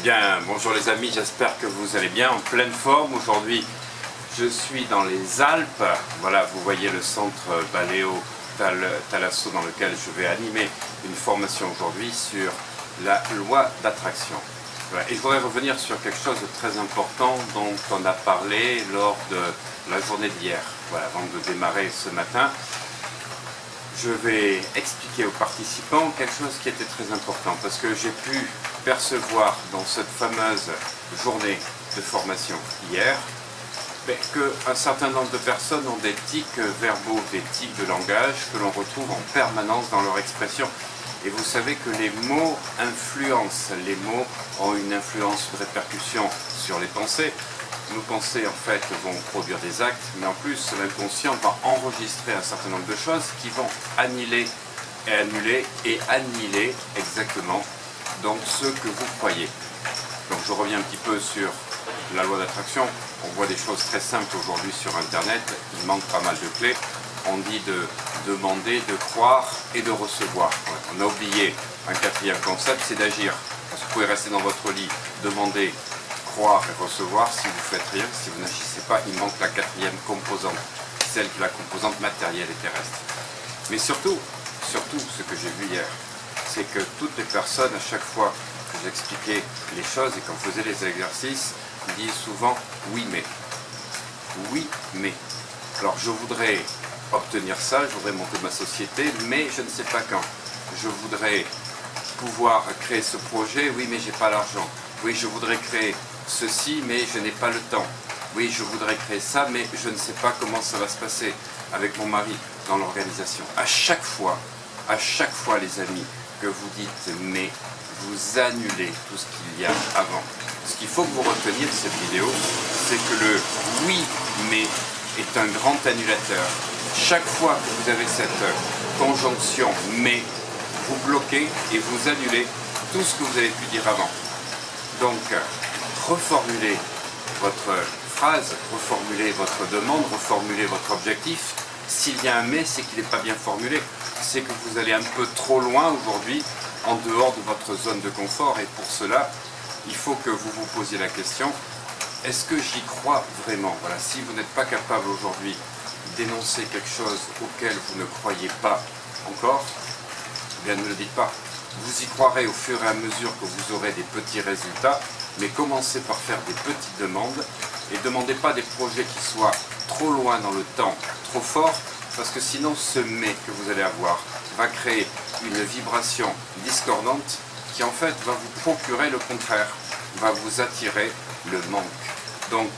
Bien, bonjour les amis, j'espère que vous allez bien, en pleine forme. Aujourd'hui, je suis dans les Alpes. Voilà, vous voyez le centre Baléo Thalasso dans lequel je vais animer une formation aujourd'hui sur la loi d'attraction. Voilà. Et je voudrais revenir sur quelque chose de très important dont on a parlé lors de la journée d'hier. Voilà, avant de démarrer ce matin. Je vais expliquer aux participants quelque chose qui était très important parce que j'ai pu percevoir dans cette fameuse journée de formation hier qu'un certain nombre de personnes ont des tics verbaux, des tics de langage que l'on retrouve en permanence dans leur expression. Et vous savez que les mots influencent, les mots ont une influence, une répercussion sur les pensées. Nos pensées en fait vont produire des actes, mais en plus l'inconscient va enregistrer un certain nombre de choses qui vont annihiler et annihiler exactement donc ce que vous croyez. Donc je reviens un petit peu sur la loi d'attraction. On voit des choses très simples aujourd'hui sur internet, il manque pas mal de clés. On dit de demander, de croire et de recevoir. On a oublié un quatrième concept, c'est d'agir. Parce que vous pouvez rester dans votre lit, demander, croire et recevoir, si vous faites rien, si vous n'agissez pas, il manque la quatrième composante, celle qui est la composante matérielle et terrestre. Mais surtout ce que j'ai vu hier, c'est que toutes les personnes, à chaque fois que j'expliquais les choses et qu'on faisait les exercices, disent souvent oui mais. Oui mais. Alors je voudrais obtenir ça, je voudrais monter ma société, mais je ne sais pas quand. Je voudrais pouvoir créer ce projet, oui mais j'ai pas l'argent. Oui, je voudrais créer ceci, mais je n'ai pas le temps. Oui, je voudrais créer ça, mais je ne sais pas comment ça va se passer avec mon mari dans l'organisation. À chaque fois, les amis, que vous dites mais, vous annulez tout ce qu'il y a avant. Ce qu'il faut que vous reteniez de cette vidéo, c'est que le oui mais est un grand annulateur. Chaque fois que vous avez cette conjonction mais, vous bloquez et vous annulez tout ce que vous avez pu dire avant. Donc, reformulez votre phrase, reformulez votre demande, reformulez votre objectif. S'il y a un mais, c'est qu'il n'est pas bien formulé. C'est que vous allez un peu trop loin aujourd'hui, en dehors de votre zone de confort. Et pour cela, il faut que vous vous posiez la question, est-ce que j'y crois vraiment? Voilà, si vous n'êtes pas capable aujourd'hui d'énoncer quelque chose auquel vous ne croyez pas encore, eh bien ne le dites pas. Vous y croirez au fur et à mesure que vous aurez des petits résultats, mais commencez par faire des petites demandes et ne demandez pas des projets qui soient trop loin dans le temps, trop forts, parce que sinon ce mais que vous allez avoir va créer une vibration discordante qui en fait va vous procurer le contraire, va vous attirer le manque. Donc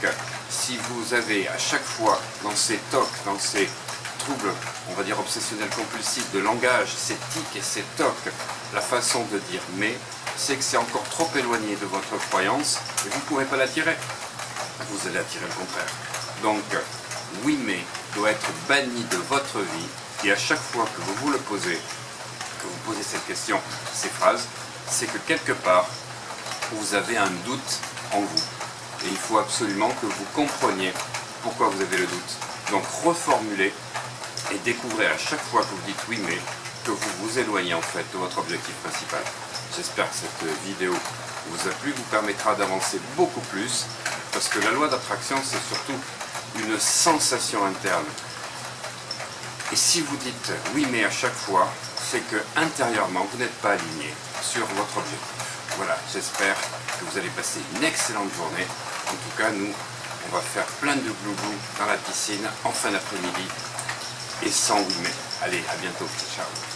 si vous avez à chaque fois dans ces tocs, dans ces troubles, on va dire obsessionnels compulsifs de langage, ces tics et ces tocs, la façon de dire mais, c'est que c'est encore trop éloigné de votre croyance et vous ne pourrez pas l'attirer. Vous allez attirer le contraire. Donc, oui mais doit être banni de votre vie et à chaque fois que vous vous le posez, que vous posez cette question, ces phrases, c'est que quelque part, vous avez un doute en vous. Et il faut absolument que vous compreniez pourquoi vous avez le doute. Donc, reformulez et découvrez à chaque fois que vous dites oui mais que vous vous éloignez en fait de votre objectif principal. J'espère que cette vidéo vous a plu, vous permettra d'avancer beaucoup plus parce que la loi d'attraction c'est surtout une sensation interne. Et si vous dites oui mais à chaque fois, c'est que intérieurement vous n'êtes pas aligné sur votre objectif. Voilà, j'espère que vous allez passer une excellente journée. En tout cas, nous, on va faire plein de glouglou dans la piscine en fin d'après-midi. Et sans oui mais. Allez, à bientôt. Ciao.